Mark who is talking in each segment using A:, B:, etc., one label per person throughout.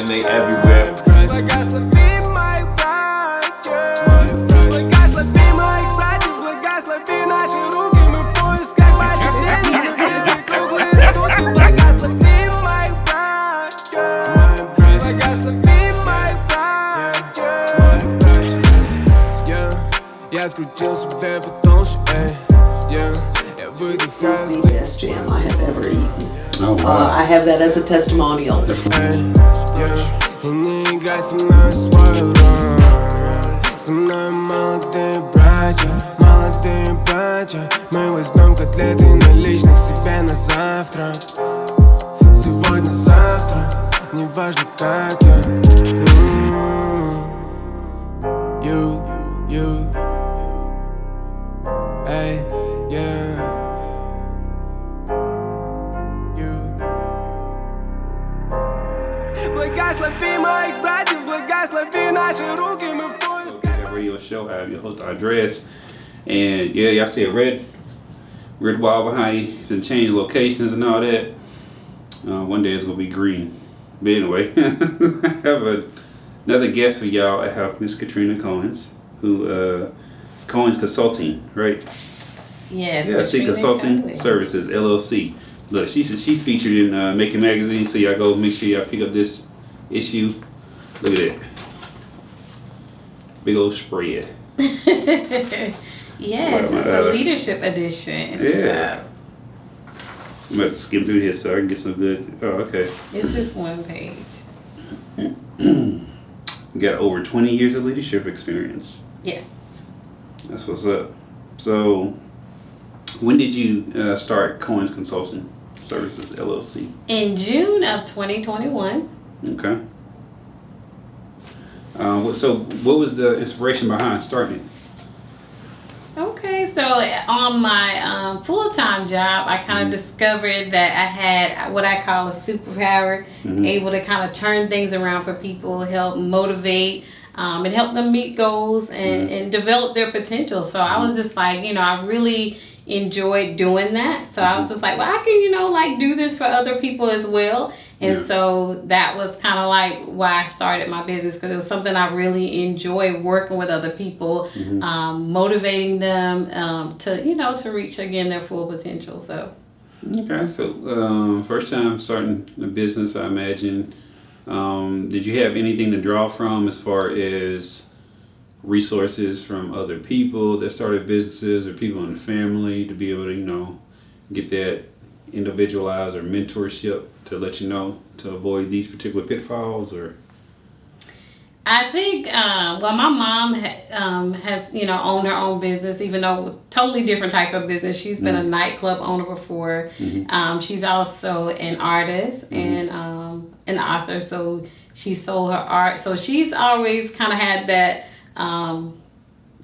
A: and they everywhere.
B: Я скрутился бен, потом я выдыхаю.
C: It's the best jam I have ever eaten.
D: Oh, wow.
C: I have that as a testimonial.
B: И не играй со мной свою роль. Со мной молодые братья. Мы возьмем котлеты наличных себе на завтрак. Сегодня-завтра, неважно как я. You, эй, yeah. Благослови моих братьев, благослови наши руки, мы в поисках.
D: Radio show, I have your host Andres, and yeah, y'all see a red wall behind you to change locations and all that. One day it's gonna be green. But anyway, I have another guest for y'all. I have Miss Katrina Cohens, who Cohens Consulting, right?
E: Yes.
D: Yeah, she Consulting Services LLC. Look, she's featured in Making Magazine, so y'all go make sure y'all pick up this issue. Look at that. Big old spread.
E: Yes, it's the leadership edition.
D: Yeah. I'm about to skim through here so I can get some good. Oh, okay.
E: It's just one page.
D: You got over 20 years of leadership experience.
E: Yes.
D: That's what's up. So, when did you start Cohens Consulting Services LLC?
E: In June of 2021.
D: Okay. So, what was the inspiration behind starting it?
E: Okay, so on my full-time job, I kind of discovered that I had what I call a superpower, able to kind of turn things around for people, help motivate, and help them meet goals and develop their potential. So I was just like, I really enjoyed doing that. So I was just like, well, I can, do this for other people as well. And so that was kind of like why I started my business, because it was something I really enjoy, working with other people, motivating them to reach again their full potential. So.
D: Okay, so first time starting a business, I imagine. Did you have anything to draw from as far as resources from other people that started businesses or people in the family to be able to, get that individualized or mentorship to let you know to avoid these particular pitfalls? Or
E: I think my mom has owned her own business, even though totally different type of business. She's been a nightclub owner before. She's also an artist and an author, so she sold her art. So she's always kind of had that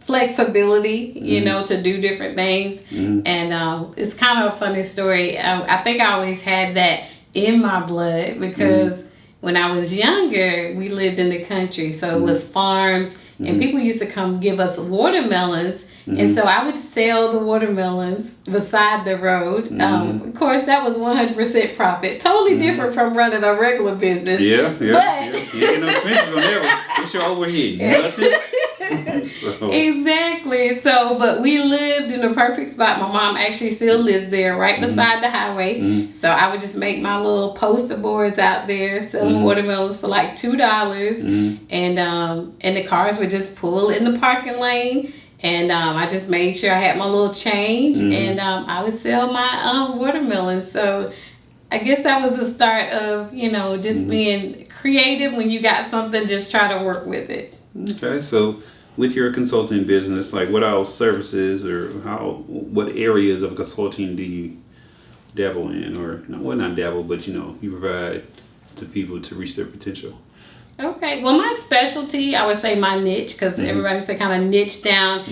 E: flexibility, to do different things. And it's kind of a funny story. I think I always had that in my blood because when I was younger, we lived in the country. So it was farms and people used to come give us watermelons. And so I would sell the watermelons beside the road. Of course, that was 100% profit. Totally different from running a regular business.
D: Yeah.
E: But
D: You ain't no expenses on that one. What's your overhead? Nothing. So.
E: Exactly. So, but we lived in a perfect spot. My mom actually still lives there, right beside the highway. So I would just make my little poster boards out there, selling watermelons for like $2, and the cars would just pull in the parking lane. And I just made sure I had my little change, and I would sell my watermelons. So I guess that was the start of, just being creative. When you got something, just try to work with it.
D: Okay, so with your consulting business, like what else services or what areas of consulting do you dabble in? Or, not dabble, but you provide to people to reach their potential?
E: Okay, well, my specialty, I would say my niche, because everybody say kind of niche down,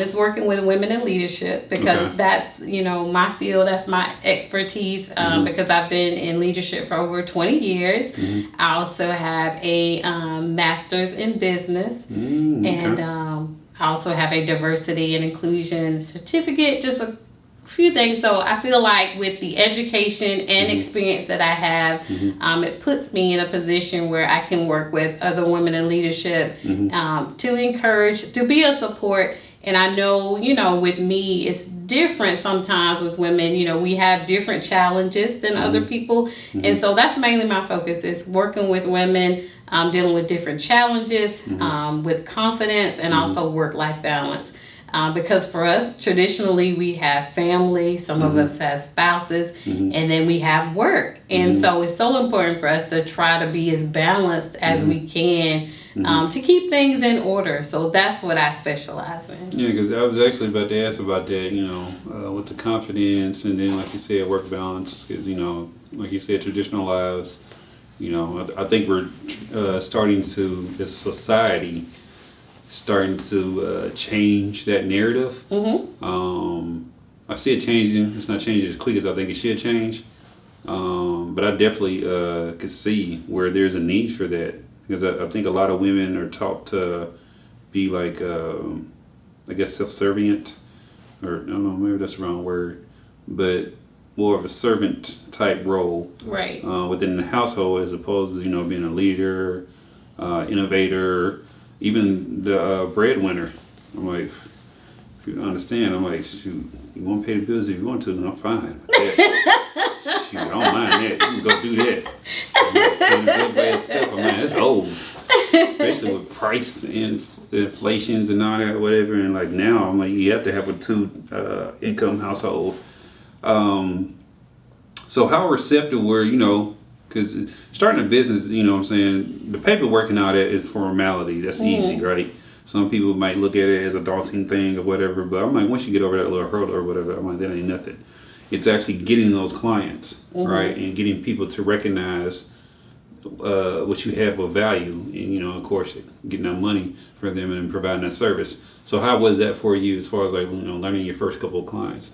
E: is working with women in leadership, because that's, my field, that's my expertise, because I've been in leadership for over 20 years. I also have a master's in business, and I also have a diversity and inclusion certificate, just a few things. So I feel like with the education and experience that I have, it puts me in a position where I can work with other women in leadership to encourage, to be a support. And I know, you know, with me, it's different sometimes with women. You know, we have different challenges than other people. And so that's mainly my focus, is working with women, dealing with different challenges, with confidence, and also work-life balance. Because for us, traditionally, we have family, some of us have spouses, and then we have work. And so it's so important for us to try to be as balanced as we can to keep things in order. So that's what I specialize in.
D: Yeah, because I was actually about to ask about that, you know, with the confidence, and then, like you said, work balance, because, you know, like you said, traditional lives, you know, I think we're starting to, as a society, starting to change that narrative. I see it changing. It's not changing as quick as I think it should change. But I definitely could see where there's a need for that, because I think a lot of women are taught to be like, I guess, subservient, or I don't know, maybe that's the wrong word, but more of a servant type role,
E: right,
D: within the household, as opposed to, you know, being a leader, innovator, even the breadwinner. I'm like, if you understand, I'm like, shoot, you want to pay the bills if you want to, then I'm fine. Shoot, I don't mind that. You can go do that. Pay the bills by yourself, man, it's old. Especially with price and inflations and all that, whatever. And like now, I'm like, you have to have a two income household. So how receptive were, you know, because starting a business, you know what I'm saying, the paperwork and all that is formality. That's easy, right? Some people might look at it as a daunting thing or whatever, but I'm like, once you get over that little hurdle or whatever, I'm like, that ain't nothing. It's actually getting those clients, right? And getting people to recognize what you have of value, and, you know, of course, getting that money for them and providing that service. So how was that for you, as far as, like, you know, learning your first couple of clients?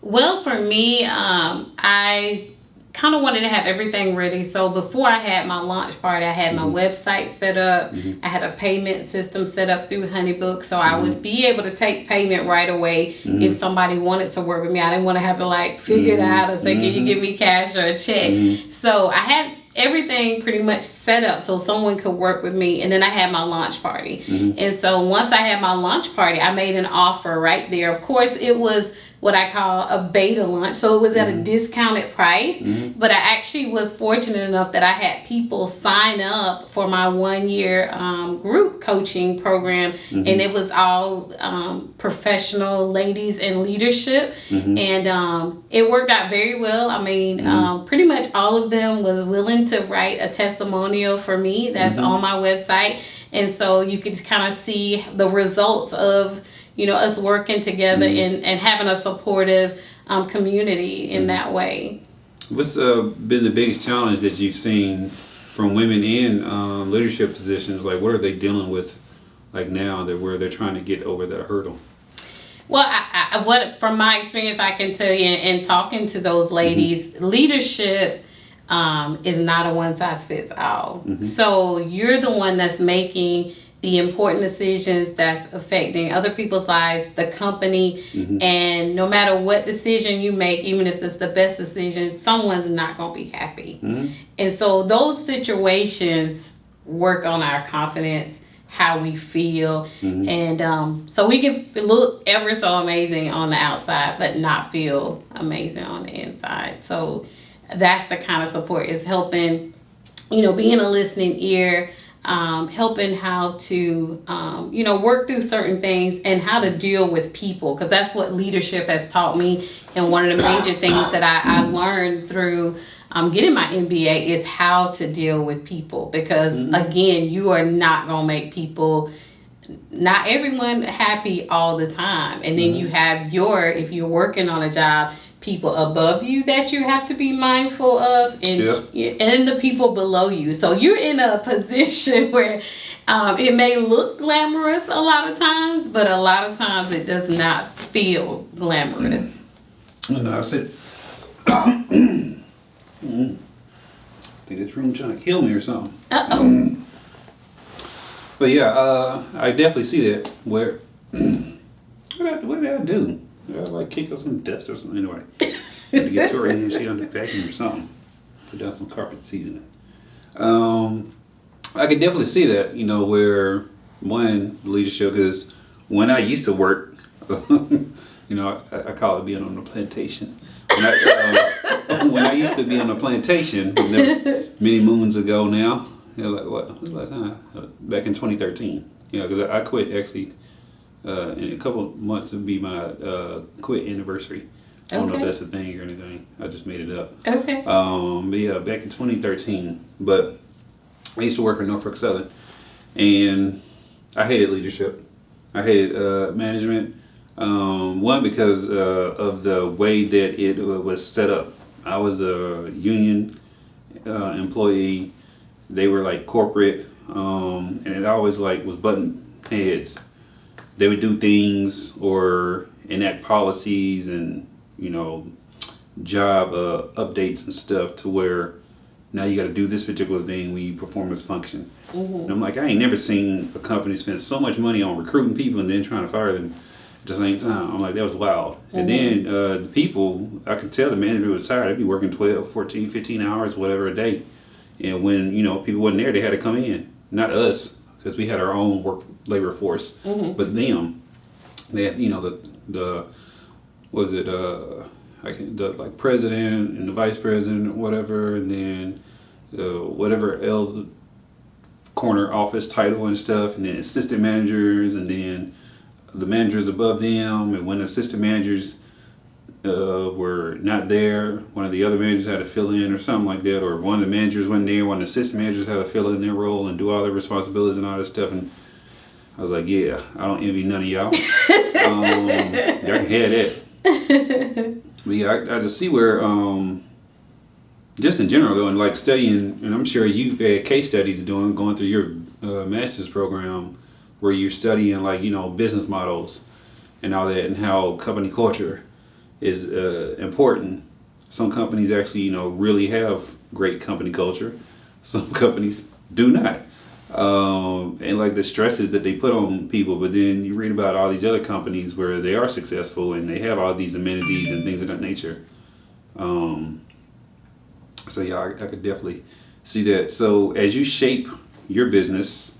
E: Well, for me, I kind of wanted to have everything ready. So before I had my launch party, I had my website set up. I had a payment system set up through Honeybook, so I would be able to take payment right away if somebody wanted to work with me. I didn't want to have to like figure it out or say, can you give me cash or a check? So I had everything pretty much set up so someone could work with me. And then I had my launch party. And so once I had my launch party, I made an offer right there. Of course, it was what I call a beta launch. So it was at a discounted price, but I actually was fortunate enough that I had people sign up for my 1-year group coaching program, and it was all professional ladies in leadership, and it worked out very well. I mean, pretty much all of them was willing to write a testimonial for me. That's on my website, and so you could kind of see the results of, you know, us working together and having a supportive community in that way.
D: What's been the biggest challenge that you've seen from women in leadership positions? Like, what are they dealing with, like, now that where they're trying to get over that hurdle?
E: Well, what from my experience, I can tell you, in talking to those ladies, leadership is not a one-size-fits-all. So you're the one that's making the important decisions that's affecting other people's lives, the company, and no matter what decision you make, even if it's the best decision, someone's not going to be happy. And so those situations work on our confidence, how we feel, and so we can look ever so amazing on the outside, but not feel amazing on the inside. So that's the kind of support, is helping, you know, being a listening ear, helping how to, you know, work through certain things and how to deal with people, because that's what leadership has taught me. And one of the major things that I learned through getting my MBA is how to deal with people, because again, you are not going to make people, not everyone, happy all the time. And then you have if you're working on a job, people above you that you have to be mindful of, and the people below you. So you're in a position where it may look glamorous a lot of times, but a lot of times it does not feel glamorous.
D: No, I said, I think this room trying to kill me or something. But yeah, I definitely see that. What did I do? Yeah, like kick up some dust or something. Anyway, to get to her in, she under vacuum or something. Put down some carpet seasoning. I could definitely see that, where one leadership, because when I used to work, I call it being on the plantation. When I used to be on a plantation, that was many moons ago now. Like what was the last time? Back in 2013. Because I quit actually. In a couple of months would be my quit anniversary. I don't know if that's a thing or anything. I just made it up.
E: Okay.
D: But yeah, back in 2013. But I used to work for Norfolk Southern, and I hated leadership. I hated management. One, because of the way that it was set up. I was a union employee. They were like corporate, and it always was button heads. They would do things or enact policies and job updates and stuff to where now you got to do this particular thing when you perform this function. And I'm like, I ain't never seen a company spend so much money on recruiting people and then trying to fire them at the same time. I'm like, that was wild. And then the people, I could tell the manager was tired. They'd be working 12, 14, 15 hours, whatever a day. And when people wasn't there, they had to come in. Not us, because we had our own work labor force. But them, they had, the president and the vice president or whatever, and then whatever corner office title and stuff, and then assistant managers, and then the managers above them. And when assistant managers were not there, one of the other managers had to fill in or something like that, or one of the managers wasn't there, one of the assistant managers had to fill in their role and do all their responsibilities and all that stuff. And I was like, yeah, I don't envy none of y'all. Y'all can have that. But yeah, I just see where, just in general though, and like studying, and I'm sure you've had case studies going through your master's program where you're studying business models and all that, and how company culture is important. Some companies actually, really have great company culture. Some companies do not. And like the stresses that they put on people, but then you read about all these other companies where they are successful and they have all these amenities and things of that nature. So yeah, I could definitely see that. So as you shape your business,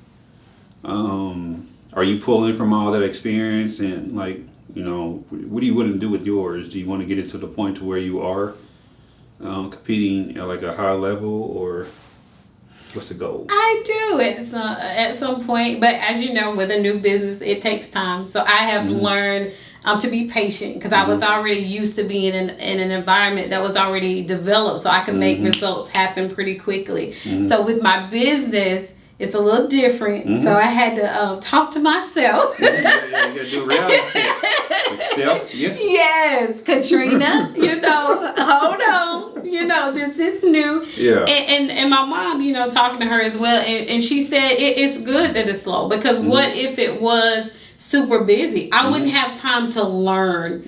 D: are you pulling from all that experience and what do you want to do with yours? Do you want to get it to the point to where you are competing at a high level, or what's the goal?
E: I do at some point, but as you know, with a new business, it takes time. So I have learned to be patient, because I was already used to being in an environment that was already developed, so I could make results happen pretty quickly. So with my business, it's a little different. So I had to talk to myself.
D: You gotta do a reality check. Self, yes.
E: Yes, Katrina, hold on. This is new.
D: Yeah.
E: And my mom, talking to her as well, and she said it's good that it's slow, because what if it was super busy? I wouldn't have time to learn,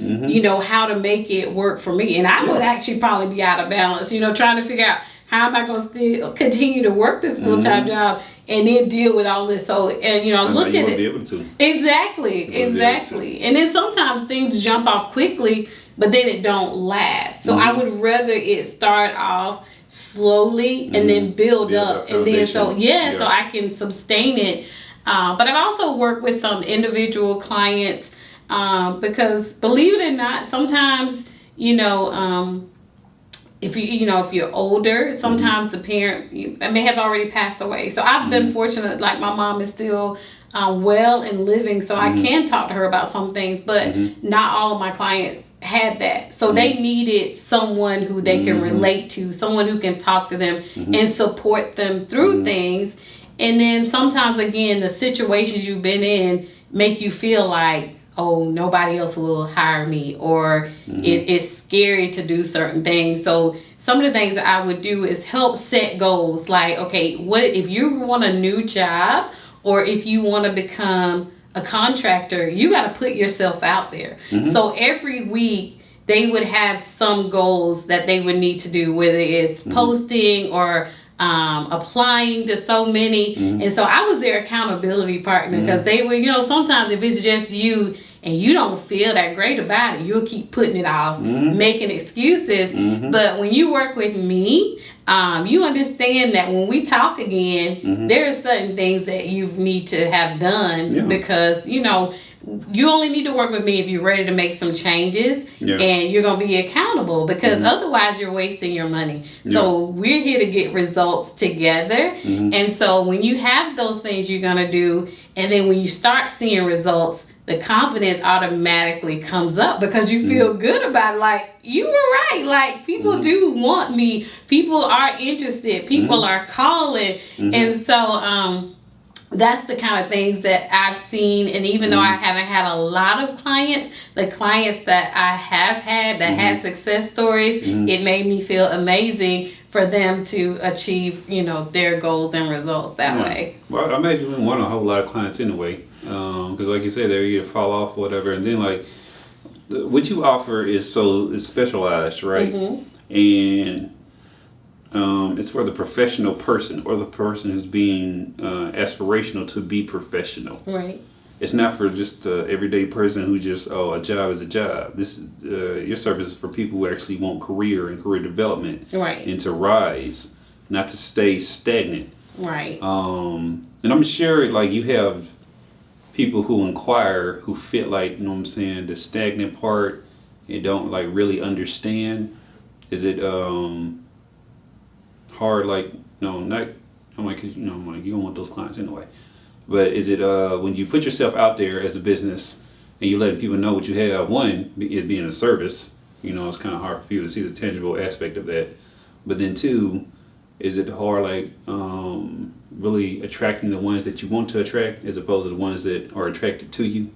E: how to make it work for me. And I would actually probably be out of balance, trying to figure out how am I going to still continue to work this full-time job and then deal with all this. So, and look at it.
D: Be able to.
E: Exactly. And then sometimes things jump off quickly, but then it don't last. So I would rather it start off slowly and then build up. And then so I can sustain it. But I've also worked with some individual clients because, believe it or not, sometimes, if you're older, sometimes the parent may have already passed away. So I've been fortunate, like my mom is still well and living, so I can talk to her about some things, but not all of my clients had that. So they needed someone who they can relate to, someone who can talk to them and support them through things. And then sometimes, again, the situations you've been in make you feel like, oh, nobody else will hire me, or it's scary to do certain things. So some of the things that I would do is help set goals. Like, okay, what if you want a new job, or if you want to become a contractor, you got to put yourself out there. So every week they would have some goals that they would need to do, whether it's posting or applying to so many. And so I was their accountability partner, because they were, sometimes if it's just you and you don't feel that great about it, you'll keep putting it off, making excuses. But when you work with me, you understand that when we talk again, there are certain things that you need to have done because, you know, you only need to work with me if you're ready to make some changes and you're going to be accountable, because otherwise you're wasting your money. So we're here to get results together. And so when you have those things you're going to do, and then when you start seeing results, the confidence automatically comes up because you feel good about it. Like, you were right. Like, people do want me. People are interested. People are calling. And so, that's the kind of things that I've seen. And even though I haven't had a lot of clients, the clients that I have had that had success stories, it made me feel amazing for them to achieve, you know, their goals and results that way.
D: Well, I imagine we want a whole lot of clients anyway, because like you said, they're either fall off or whatever, and then like what you offer is specialized, right? And it's for the professional person, or the person who's being aspirational to be professional.
E: Right.
D: It's not for just the everyday person who just, a job is a job. This your service is for people who actually want career and career development,
E: right,
D: and to rise, not to stay stagnant.
E: Right.
D: And I'm sure like you have people who inquire who fit like, you know what I'm saying, the stagnant part and don't like really understand. Is it hard, like, no, not, I'm like, you know, I'm like, you don't want those clients anyway. But is it when you put yourself out there as a business and you letting people know what you have, one, it being a service, you know, it's kind of hard for people to see the tangible aspect of that. But then two, is it hard, like, really attracting the ones that you want to attract as opposed to the ones that are attracted to you?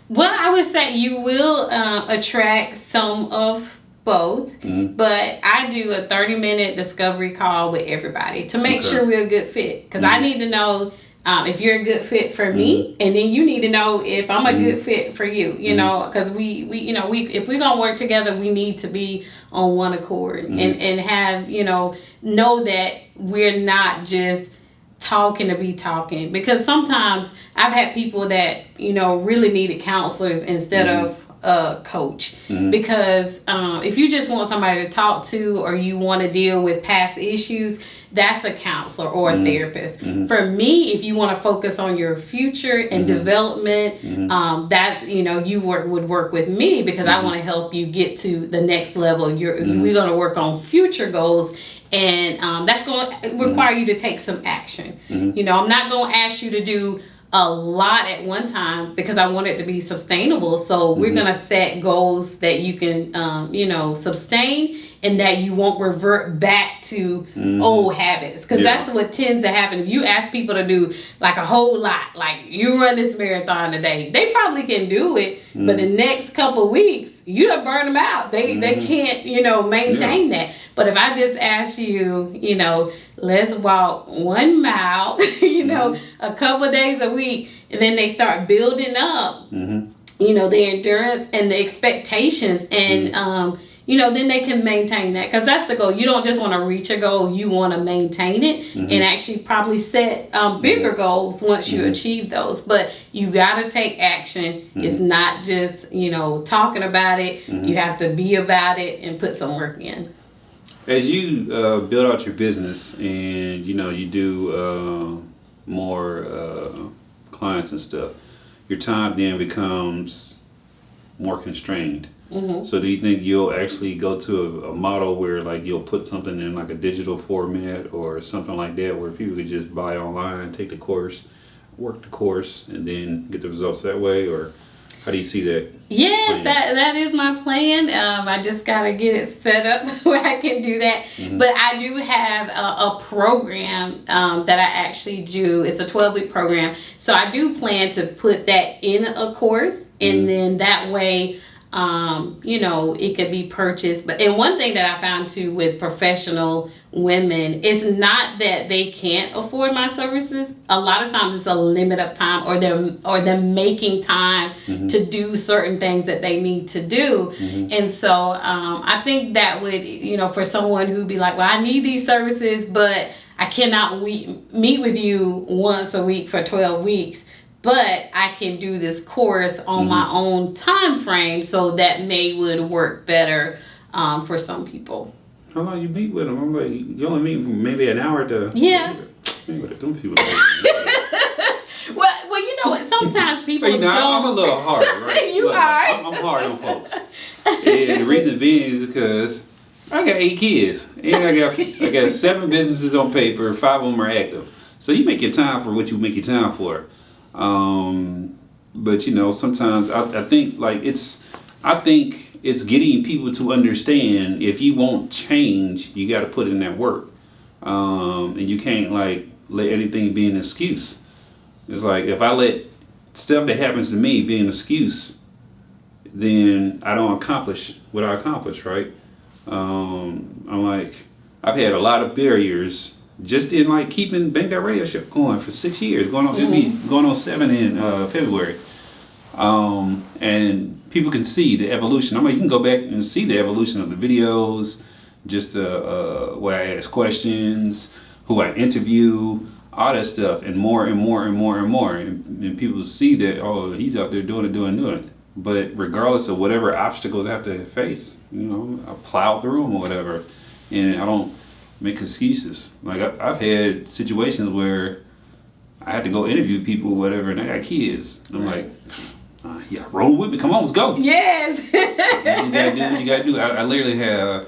E: Well, I would say you will attract some of both, but I do a 30-minute discovery call with everybody to make sure we're a good fit, because I need to know if you're a good fit for me, and then you need to know if I'm a good fit for you, you know, because we you know, if we're gonna work together, we need to be on one accord, and have, you know that we're not just talking to be talking, because sometimes I've had people that, you know, really needed counselors instead of a coach, because if you just want somebody to talk to, or you want to deal with past issues, that's a counselor or a therapist. For me, if you want to focus on your future and development, that's, you know, you would work with me, because I want to help you get to the next level. We're going to work on future goals, and that's going to require you to take some action. You know, I'm not going to ask you to do a lot at one time, because I want it to be sustainable. So we're going to set goals that you can, you know, sustain, and that you won't revert back to old habits. Because that's what tends to happen. If you ask people to do like a whole lot, like you run this marathon today, they probably can do it, but the next couple of weeks, you done burn them out. They can't, you know, maintain that. But if I just ask you, you know, let's walk 1 mile, you know, a couple of days a week, and then they start building up, you know, their endurance and the expectations, and you know, then they can maintain that, because that's the goal. You don't just want to reach a goal, you want to maintain it, and actually probably set bigger goals once you achieve those. But you got to take action. It's not just, you know, talking about it. You have to be about it and put some work in.
D: As you build out your business, and, you know, you do more clients and stuff, your time then becomes more constrained. So do you think you'll actually go to a model where, like, you'll put something in like a digital format or something like that, where people could just buy online, take the course, work the course, and then get the results that way? Or how do you see that?
E: Yes, that is my plan. I just got to get it set up where I can do that. But I do have a program that I actually do. It's a 12-week program. So I do plan to put that in a course, and then that way, you know, it could be purchased. But, and one thing that I found too with professional women, it's not that they can't afford my services. A lot of times it's a limit of time, or they're making time to do certain things that they need to do. And so I think that would, you know, for someone who'd be like, well, I need these services, but I cannot meet with you once a week for 12 weeks. but I can do this course on my own time frame, so that would work better for some people.
D: How long you meet with them? I'm like, you only meet maybe an hour to.
E: Yeah.
D: Them people.
E: Well, you know what? Sometimes people
D: But,
E: don't.
D: I'm a little hard, right?
E: You
D: Look,
E: are.
D: I'm hard on folks. And the reason being is because I got 8 kids. And I got 7 businesses on paper, 5 of them are active. So you make your time for what you make your time for. But you know, sometimes I think it's getting people to understand if you want change, you got to put in that work. And you can't like let anything be an excuse. It's like if I let stuff that happens to me be an excuse, then I don't accomplish what I accomplished, right? I'm like, I've had a lot of barriers just in like keeping Bang That Radio Show going for 6 years, going on 7 in February. And people can see the evolution. I mean, you can go back and see the evolution of the videos, just where I ask questions, who I interview, all that stuff, and more and more and more and more. And people see that, oh, he's out there doing it. But regardless of whatever obstacles I have to face, you know, I plow through them or whatever. And I don't make excuses. Like I've had situations where I had to go interview people or whatever, and I got kids. And I'm like, yeah, roll with me. Come on, let's go.
E: Yes.
D: You gotta do what you gotta do. I literally had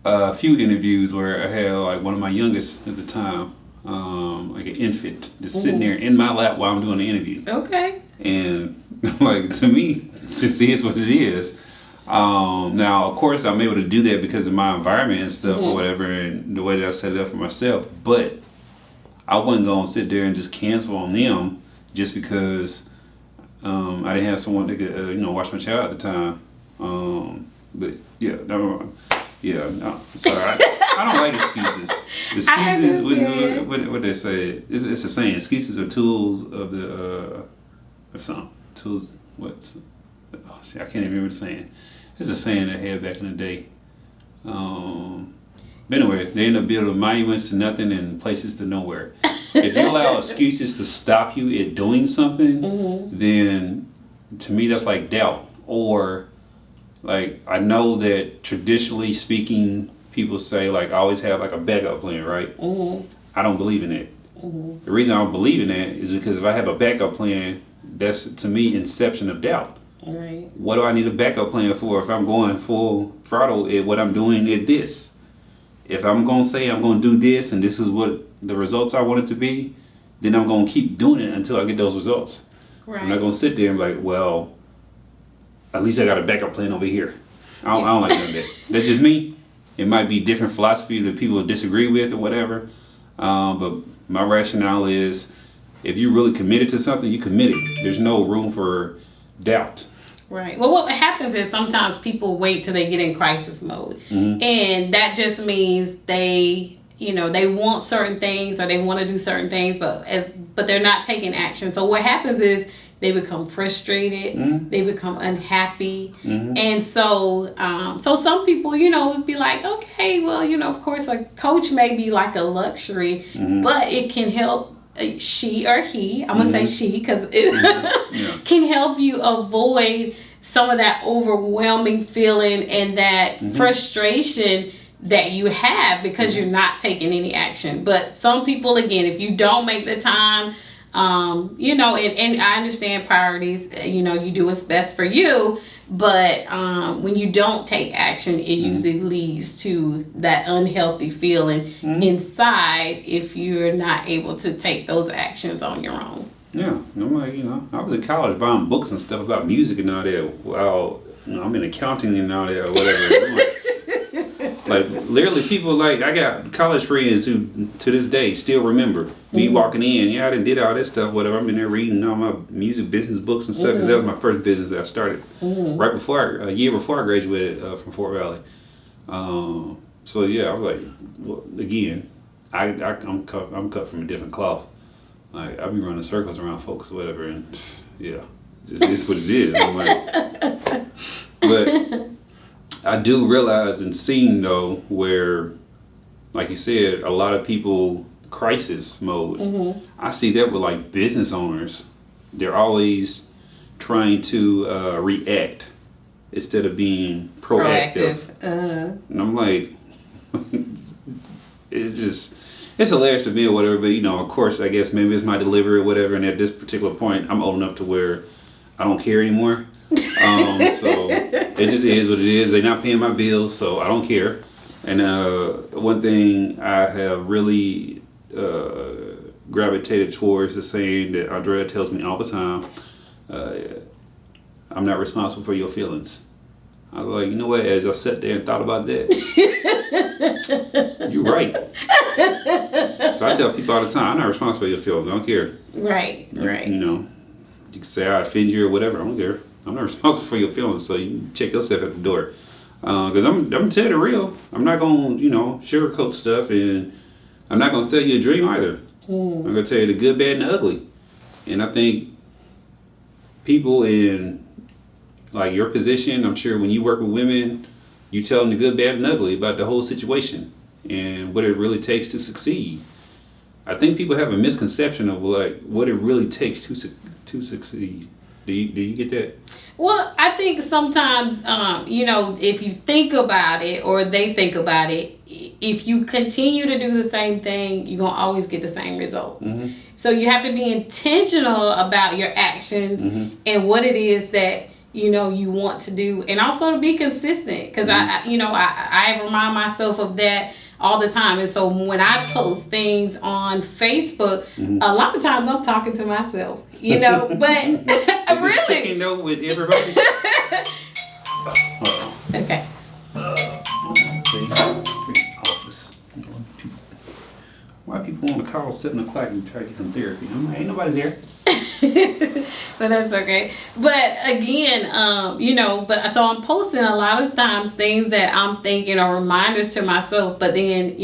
D: a few interviews where I had like one of my youngest at the time, like an infant, just sitting there in my lap while I'm doing the interview.
E: Okay.
D: And like to me, just is what it is. Now, of course, I'm able to do that because of my environment and stuff or whatever, and the way that I set it up for myself. But I wasn't gonna sit there and just cancel on them just because I didn't have someone that could, watch my child at the time. But yeah, no, sorry, I don't like excuses. Excuses, what they say? It's a saying. Excuses are tools of the tools. What? Oh, see, I can't even remember the saying. It's a saying they had back in the day. But anyway, they end up building monuments to nothing and places to nowhere. If you allow excuses to stop you at doing something, then to me that's like doubt. Or like I know that traditionally speaking, people say like I always have like a backup plan, right? I don't believe in it. The reason I don't believe in that is because if I have a backup plan, that's to me inception of doubt.
E: Right.
D: What do I need a backup plan for if I'm going full throttle at what I'm doing at this? If I'm going to say I'm going to do this and this is what the results I want it to be, then I'm going to keep doing it until I get those results. Right. I'm not going to sit there and be like, well, at least I got a backup plan over here. I don't like doing that. That's just me. It might be different philosophy that people disagree with or whatever. But my rationale is if you're really committed to something, you committed. There's no room for doubt.
E: Right. Well, what happens is sometimes people wait till they get in crisis mode. And that just means they want certain things or they want to do certain things, but they're not taking action. So what happens is they become frustrated, they become unhappy. And so some people, be like, okay, well, of course a coach may be like a luxury, but it can help she or he, I'm gonna say she because it can help you avoid some of that overwhelming feeling and that frustration that you have because you're not taking any action. But some people, again, if you don't make the time, and I understand priorities, you do what's best for you, but when you don't take action, it usually leads to that unhealthy feeling inside if you're not able to take those actions on your own.
D: Yeah, I'm like, I was in college buying books and stuff about music and all that. Well, I'm in accounting and all that or whatever. I'm like literally people like, I got college friends who to this day still remember me walking in. Yeah, I done did all this stuff, whatever. I've been there reading all my music business books and stuff because that was my first business that I started right before, a year before I graduated from Fort Valley. So yeah, I was like, well, again, I'm cut from a different cloth. Like I be running circles around folks or whatever, and yeah, it's what it is. I'm like, but I do realize and seeing though where, like you said, a lot of people crisis mode. I see that with like business owners, they're always trying to react instead of being proactive. And I'm like, it's hilarious to me or whatever, but of course, I guess maybe it's my delivery or whatever, and at this particular point, I'm old enough to where I don't care anymore. So it just is what it is. They're not paying my bills, so I don't care. And one thing I have really gravitated towards the saying that Andrea tells me all the time, I'm not responsible for your feelings. I was like, you know what, as I sat there and thought about that, you're right. So I tell people all the time, I'm not responsible for your feelings. I don't care.
E: Right.
D: You can say I offend you or whatever. I don't care. I'm not responsible for your feelings, so you check yourself at the door. Because I'm telling you the real. I'm not going to, sugarcoat stuff, and I'm not going to sell you a dream either. I'm going to tell you the good, bad, and the ugly. And I think people in like your position, I'm sure when you work with women, you tell them the good, bad, and ugly about the whole situation and what it really takes to succeed. I think people have a misconception of like what it really takes to succeed. Do you get that?
E: Well, I think sometimes, if you think about it or they think about it, if you continue to do the same thing, you're going to always get the same results. Mm-hmm. So you have to be intentional about your actions and what it is that, you want to do, and also to be consistent. Because I remind myself of that all the time. And so when I post things on Facebook, a lot of times I'm talking to myself, but
D: Is
E: really.
D: it sticking though with everybody?
E: Okay.
D: Office. Why people want to call 7 o'clock and try to get some therapy? I'm like, ain't nobody there.
E: But that's okay. But again, so I'm posting a lot of times things that I'm thinking are reminders to myself, but then,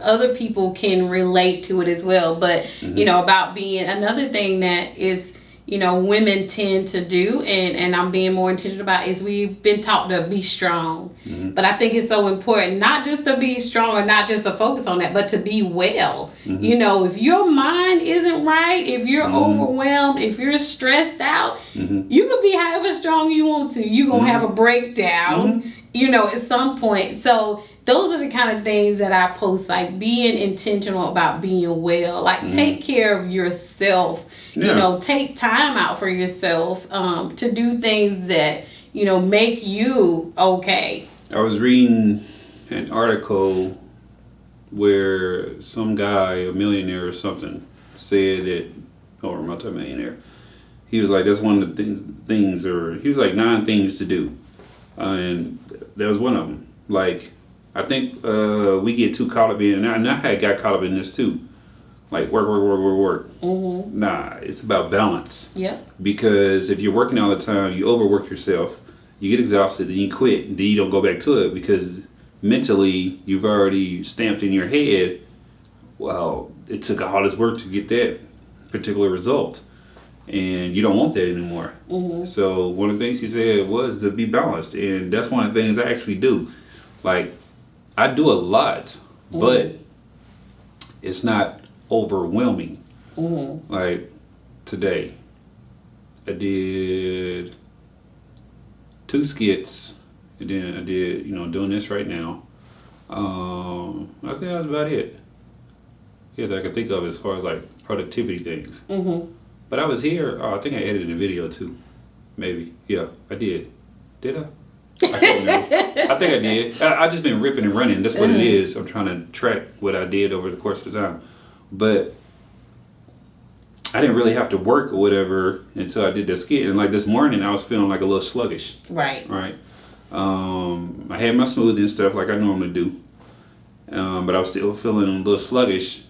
E: other people can relate to it as well. But, about being another thing that is, women tend to do, and I'm being more intentional about, is we've been taught to be strong. But I think it's so important, not just to be strong or not just to focus on that, but to be well. If your mind isn't right, if you're overwhelmed, if you're stressed out, you could be however strong you want to. You're going to have a breakdown, at some point. So those are the kind of things that I post, like being intentional about being well, like take care of yourself, take time out for yourself, to do things that, make you okay.
D: I was reading an article where some guy, a millionaire or something, said that, or multimillionaire, he was like, that's one of the things, or he was like 9 things to do. And that was one of them. Like, I think we get too caught up in, and I had got caught up in this too. Like work. Nah, it's about balance.
E: Yeah.
D: Because if you're working all the time, you overwork yourself, you get exhausted, then you quit, and then you don't go back to it because mentally you've already stamped in your head, well, it took all this work to get that particular result. And you don't want that anymore. So one of the things he said was to be balanced, and that's one of the things I actually do. Like, I do a lot, but it's not overwhelming. Like today, I did 2 skits, and then I did, doing this right now. I think that's about it. Yeah, that I can think of as far as like productivity things. But I was here. I think I edited a video too. Maybe. Yeah, I did. Did I? I can't remember. I think I did. I just been ripping and running. That's what it is. I'm trying to track what I did over the course of the time. But I didn't really have to work or whatever until I did the skit. And like this morning, I was feeling like a little sluggish.
E: Right.
D: I had my smoothie and stuff like I normally do. But I was still feeling a little sluggish.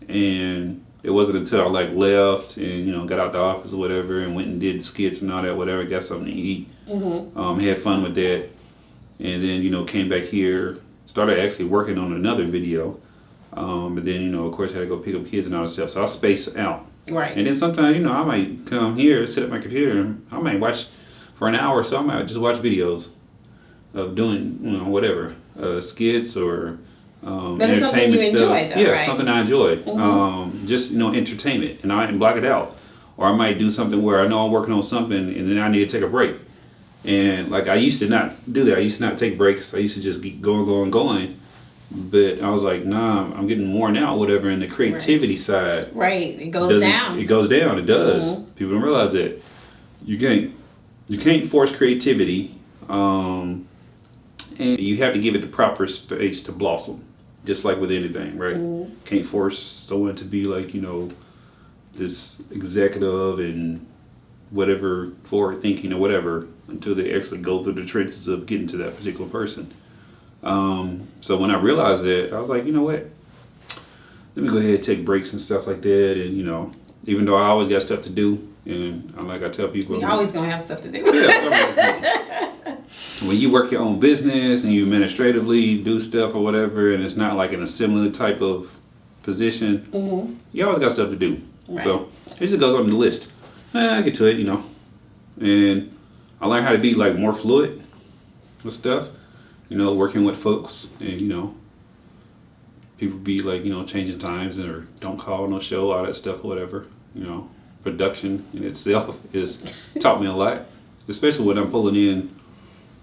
D: And it wasn't until I like left and got out the office or whatever and went and did skits and all that, whatever, got something to eat. Had fun with that, and then came back here, started actually working on another video, but then of course I had to go pick up kids and all that stuff, so I space out.
E: Right.
D: And then sometimes I might come here, sit at my computer, and I might watch for an hour or so. I might just watch videos of doing whatever, skits or
E: but it's something you enjoy, though,
D: yeah,
E: right?
D: something I enjoy. Just entertainment, and I block it out. or I might do something where I know I'm working on something and then I need to take a break. And like I used to not do that. I used to not take breaks. I used to just keep going. But I was like, nah, I'm getting worn out, whatever. And the creativity side,
E: right, it goes down.
D: It goes down. It does.
E: Mm-hmm.
D: People don't realize that you can't force creativity, and you have to give it the proper space to blossom, just like with anything, right?
E: Mm-hmm.
D: Can't force someone to be like, you know, this executive and whatever, forward thinking or whatever, until they actually go through the trenches of getting to that particular person. So when I realized that, I was like, you know what? Let me go ahead and take breaks and stuff like that. And, you know, even though I always got stuff to do, and like I tell people,
E: You're always gonna have stuff to do.
D: When you work your own business and you administratively do stuff or whatever, and it's not like in a similar type of position,
E: Mm-hmm.
D: you always got stuff to do.
E: Right.
D: So it just goes on the list. I get to it, you know. And I learned how to be like more fluid with stuff. You know, working with folks, and you know, people be like, you know, changing times or don't call no show, all that stuff or whatever. You know, production in itself is taught me a lot, especially when I'm pulling in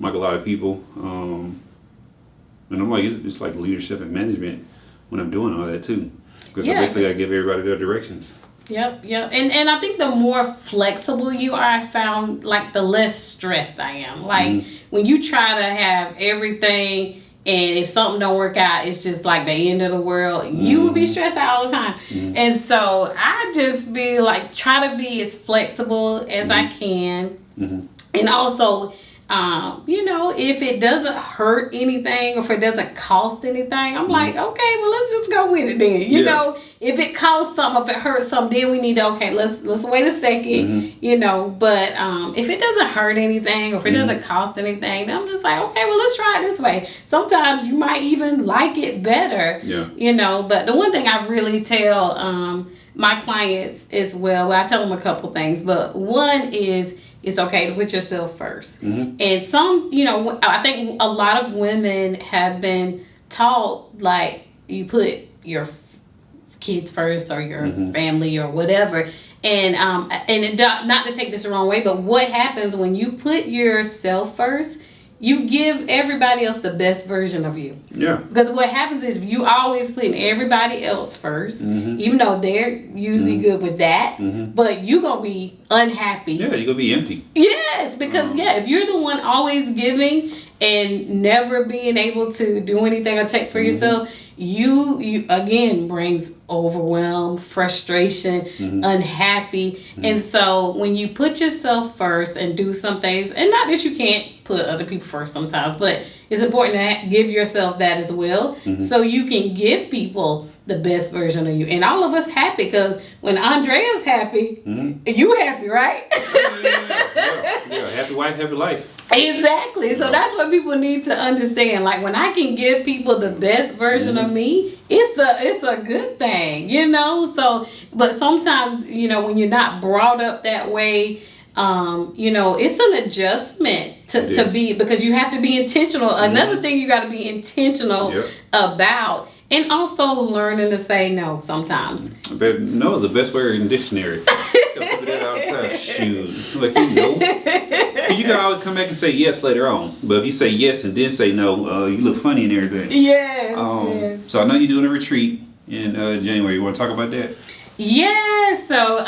D: like a lot of people. And I'm like, it's like leadership and management when I'm doing all that too, because I basically gotta give everybody their directions.
E: Yep. And I think the more flexible you are, I found, like, the less stressed I am. Like, when you try to have everything, and if something don't work out, it's just like the end of the world, you will be stressed out all the time. And so I just be like, try to be as flexible as I can. And also, you know, if it doesn't hurt anything, or if it doesn't cost anything, I'm like, okay, well, let's just go with it then. You know, if it costs something, if it hurts something, then we need to, okay, let's wait a second, you know. But if it doesn't hurt anything, or if it doesn't cost anything, then I'm just like, okay, well, let's try it this way. Sometimes you might even like it better, you know. But the one thing I really tell my clients as well, I tell them a couple things, but one is, it's okay to put yourself first. And some, you know, I think a lot of women have been taught, like, you put your kids first, or your family, or whatever. And not to take this the wrong way, but what happens when you put yourself first, you give everybody else the best version of you. Yeah. Because what happens is you always putting everybody else first, even though they're usually good with that, but you're going to be unhappy. Yeah, you're going to be empty. Yes, because, if you're the one always giving and never being able to do anything or take for yourself, you again brings overwhelm, frustration, unhappy. And so when you put yourself first and do some things, and not that you can't put other people first sometimes, but it's important to give yourself that as well, so you can give people the best version of you. And all of us happy, because when Andrea's happy, you happy, right? Yeah. Happy wife, happy life. Exactly. So that's what people need to understand. Like, when I can give people the best version of me, it's a good thing, you know. So, but sometimes, you know, when you're not brought up that way, you know, it's an adjustment to be, because you have to be intentional. Another thing you got to be intentional about. And also learning to say no sometimes. But no is the best word in the dictionary. Shoot. Like, you know. Because you can always come back and say yes later on. But if you say yes and then say no, you look funny and everything. Yes. So I know you're doing a retreat in January. You want to talk about that? Yeah. So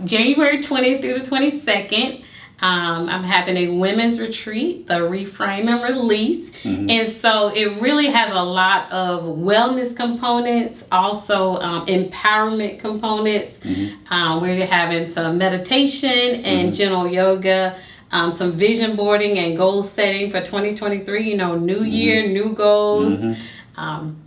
E: January 20th through the 22nd. I'm having a women's retreat, the Reframe and Release. And so it really has a lot of wellness components, also empowerment components. We're having some meditation and gentle yoga, some vision boarding and goal setting for 2023, you know, new year, new goals,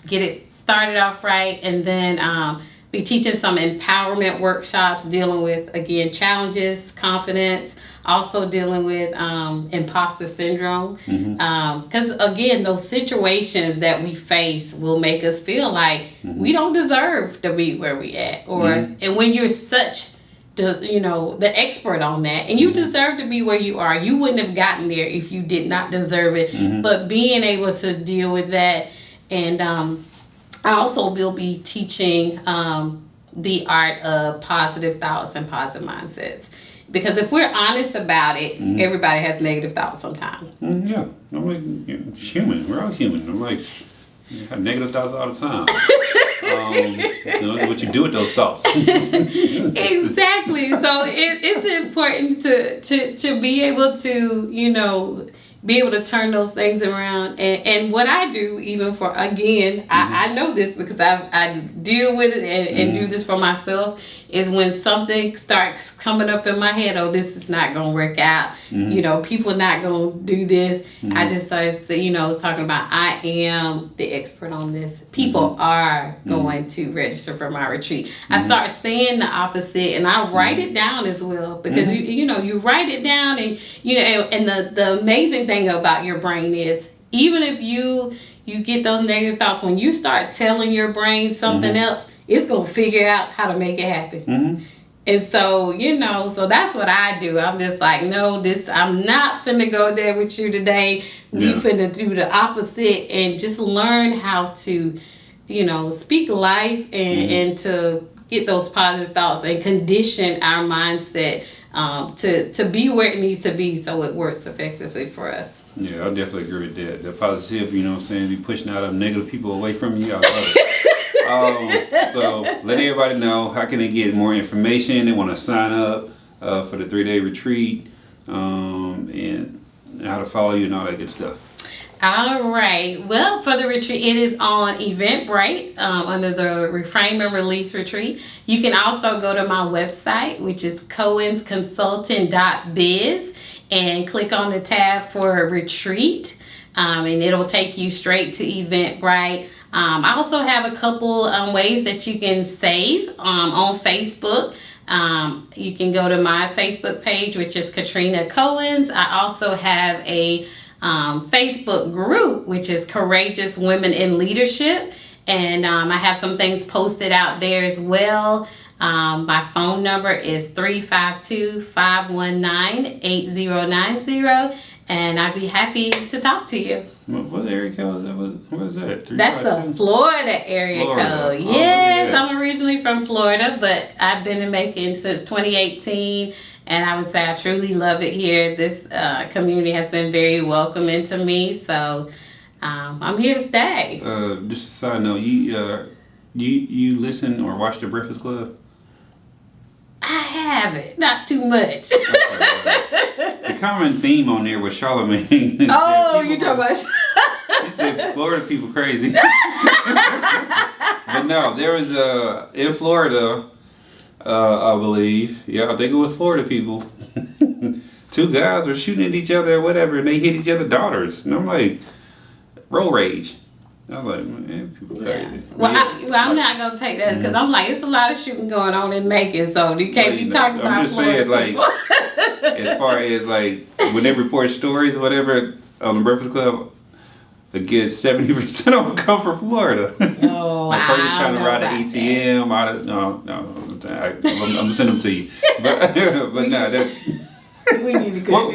E: get it started off right. And then be teaching some empowerment workshops dealing with, again, challenges, confidence, also dealing with imposter syndrome, because again, those situations that we face will make us feel like we don't deserve to be where we at, or and when you're such the expert on that, and you deserve to be where you are, you wouldn't have gotten there if you did not deserve it. But being able to deal with that, and I also will be teaching the art of positive thoughts and positive mindsets. Because if we're honest about it, everybody has negative thoughts sometimes.
D: Yeah, I'm like, it's human. We're all human. I'm like, you have negative thoughts all the time. What you do with those thoughts.
E: Exactly. So it's important to be able to, be able to turn those things around. And what I do, even for, again, I know this because I deal with it and do this for myself, is when something starts coming up in my head, oh, this is not going to work out. People not going to do this. I just started, talking about, I am the expert on this. People are going to register for my retreat. I start saying the opposite, and I write it down as well, because you write it down, and and the amazing thing about your brain is, even if you get those negative thoughts, when you start telling your brain something else, it's gonna figure out how to make it happen. And so, so that's what I do. I'm just like, no, I'm not finna go there with you today. We finna do the opposite and just learn how to, speak life and to get those positive thoughts and condition our mindset to be where it needs to be, so it works effectively for us.
D: Yeah, I definitely agree with that. The positive, be pushing out of negative people away from you. I love it. So let everybody know, how can they get more information? They want to sign up for the 3-day retreat, and how to follow you and all that good stuff.
E: All right. Well, for the retreat, it is on Eventbrite under the Reframe and Release Retreat. You can also go to my website, which is cohensconsulting.biz, and click on the tab for retreat, and it'll take you straight to Eventbrite. I also have a couple ways that you can save on Facebook. You can go to my Facebook page, which is Katrina Cohens. I also have a Facebook group, which is Courageous Women in Leadership, and I have some things posted out there as well. My phone number is 352-519-8090, and I'd be happy to talk to you.
D: What area code is that? What is that?
E: That's the Florida area code. Yes, I'm originally from Florida, but I've been in Macon since 2018, and I would say I truly love it here. This community has been very welcoming to me, so I'm here to stay.
D: Just a side note, you listen or watch The Breakfast Club?
E: I haven't, not too much.
D: The common theme on there was Charlamagne.
E: Oh, you talking about?
D: He said Florida people crazy. But no, there was in Florida, I believe. Yeah, I think it was Florida people. 2 guys were shooting at each other or whatever, and they hit each other's daughters. And I'm like, road rage. I was like, man, people crazy.
E: Well, I'm not gonna take that, because I'm like, it's a lot of shooting going on in Macon, so you can't be talking about.
D: I'm just saying, like, as far as like when they report stories or whatever on the Breakfast Club, a good 70% of them come from Florida.
E: Oh,
D: a person trying to ride an ATM out of I'm gonna send them to you, but no, that.
E: We need to go.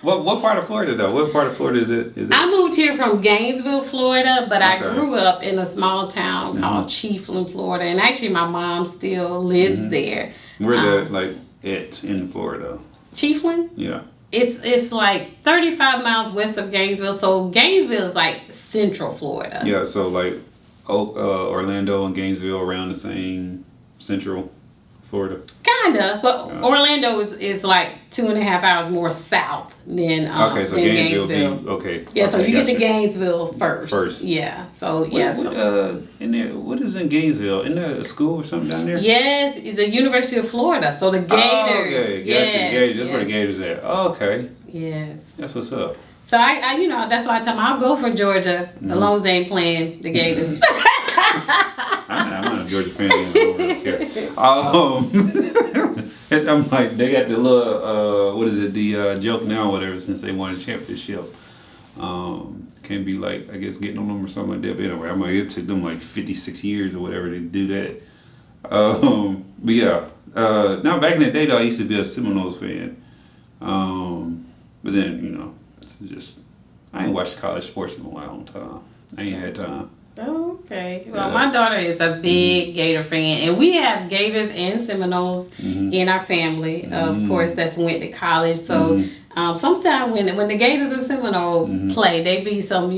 D: What part of Florida though? What part of Florida is it?
E: I moved here from Gainesville, Florida, but I grew up in a small town called Chiefland, Florida, and actually my mom still lives there.
D: Where's that, like, in Florida?
E: Chiefland?
D: Yeah.
E: It's like 35 miles west of Gainesville, so Gainesville is like central Florida.
D: Yeah, so like Orlando and Gainesville around the same central Florida.
E: Kinda, but Orlando is like 2.5 hours more south than
D: so
E: than
D: Gainesville.
E: Yeah, so you get to Gainesville first. Yeah, so
D: in there, what is in Gainesville? Isn't there a school or something down there?
E: Yes, the University of Florida. So the Gators.
D: Oh, okay, gotcha.
E: Yes,
D: Gators. That's where the Gators at. Oh, okay.
E: Yes.
D: That's what's up.
E: So I that's why I tell them I'll go for Georgia as long as they ain't playing the Gators.
D: I'm not a Georgia fan. I don't really care. I'm like, they got the little, the joke now or whatever, since they won a championship. Can be like, I guess, getting on them or something like that. But anyway, I'm like, it took them like 56 years or whatever to do that. But yeah, now back in the day though, I used to be a Seminoles fan. But then, it's just, I ain't watched college sports in a long time. I ain't had time.
E: Oh, Okay. Well,
D: Yeah.
E: my daughter is a big Gator fan, and we have Gators and Seminoles in our family. Of course, that's went to college. So sometimes when the Gators and Seminoles play, they be some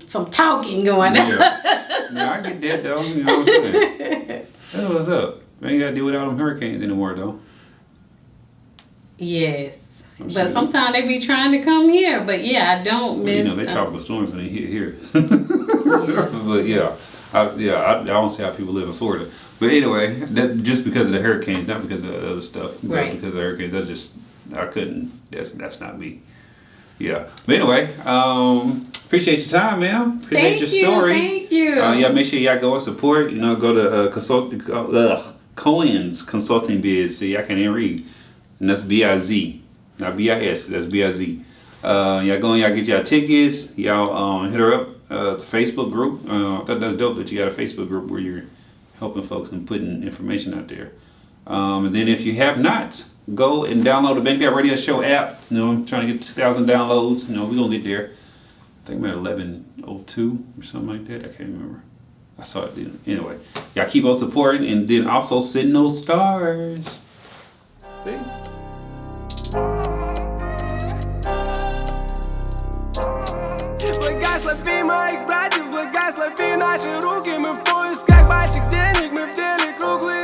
E: some talking going on.
D: Yeah, I get that though. You know what I'm saying? That's what's up. We ain't gotta deal with all them hurricanes anymore though.
E: Yes.
D: I'm
E: But
D: sure.
E: sometimes they be trying to come here. But yeah, I don't miss.
D: They tropical storms when they hit here. But I don't see how people live in Florida. But anyway, that just because of the hurricanes, not because of the other stuff. But
E: Right.
D: because of the hurricanes, I couldn't. That's not me. Yeah. But anyway, appreciate your time, man. Appreciate your story.
E: Thank you.
D: Yeah, make sure y'all go and support. Go to Cohens Consulting Biz. See, I can't even read. And that's B-I-Z. Not B-I-S. That's B-I-Z. Y'all go and y'all get y'all tickets. Y'all hit her up. The Facebook group. I thought that's dope that you got a Facebook group where you're helping folks and putting information out there. And then if you have not, go and download the Bang That Radio Show app. I'm trying to get 2,000 downloads. We're going to get there. I think I'm at 1102 or something like that. I can't remember. I saw it then. Anyway, y'all keep on supporting and then also send those stars. See?
B: Благослови моих братьев, благослови наши руки. Мы в поисках больших денег, мы в деле круглые